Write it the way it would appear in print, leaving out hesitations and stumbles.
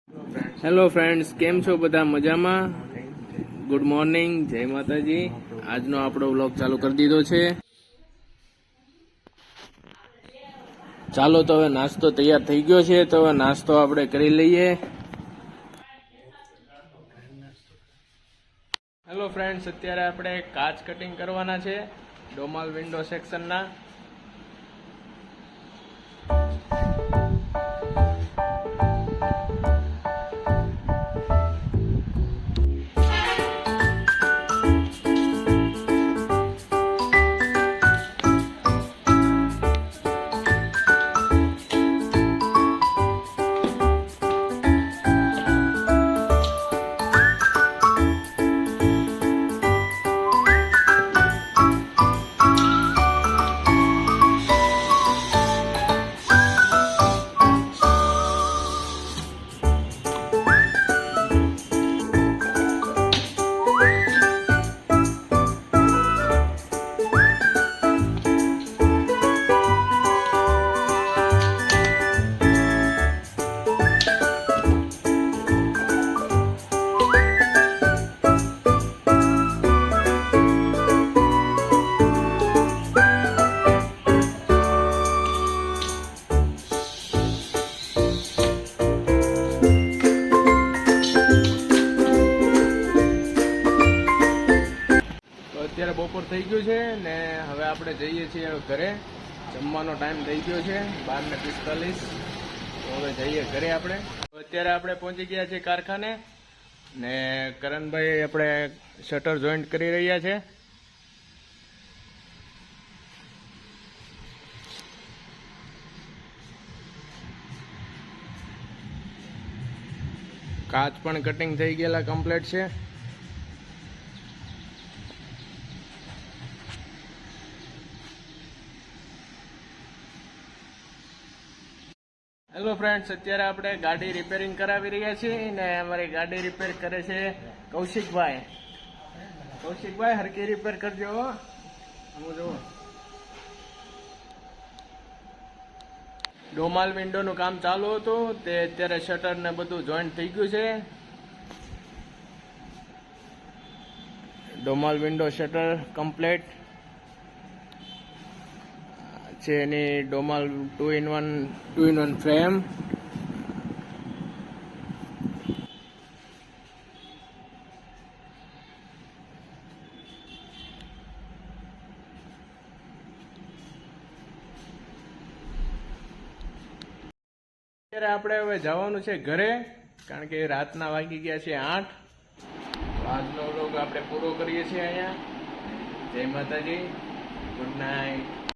Hello friends, કેમ છો બધા? મજામાં? ગુડ મોર્નિંગ, જય માતાજી. આજનો આપણો વ્લોગ ચાલુ કરી દીધો છે. ચાલો તો હવે નાસ્તો તૈયાર થઈ ગયો છે, તો હવે નાસ્તો આપણે કરી લઈએ. હેલો ફ્રેન્ડ્સ, અત્યારે આપણે કાચ કટિંગ કરવાના છે ડોમાલ વિન્ડો સેક્શનના. અત્યારે બપોર થઈ ગયું છે ને હવે આપણે જઈએ છીએ ઘરે. જમવાનો ટાઈમ થઈ ગયો છે 12:45. તો હવે જઈએ ઘરે આપણે. અત્યારે આપણે પહોંચી ગયા છીએ કારખાને ને કરણભાઈ આપણે શટર જોઈન્ટ કરી રહ્યા છે. કાચ પણ કટિંગ થઈ ગયેલા કમ્પ્લીટ છે. હેલો ફ્રેન્ડ્સ, અત્યારે આપણે ગાડી રિપેરિંગ કરાવી રહ્યા છીએ ને અમારી ગાડી રિપેર કરે છે કૌશિકભાઈ. કૌશિકભાઈ, હરકી રિપેર કરજો. હું જો ડોમાલ વિન્ડોનું કામ ચાલુ હતું, તે અત્યારે શટર ને બધું જોઈન્ટ થઈ ગયું છે. ડોમાલ વિન્ડો શટર કમ્પ્લીટ છે. એની ડોમાલ 2-in-1 ફ્રેમ. અત્યારે આપણે હવે જવાનું છે ઘરે, કારણ કે રાતના વાગી ગયા છે 8. આજનો વ્લોગ આપણે પૂરો કરીએ છીએ અહીંયા. જય માતાજી, ગુડ નાઇટ.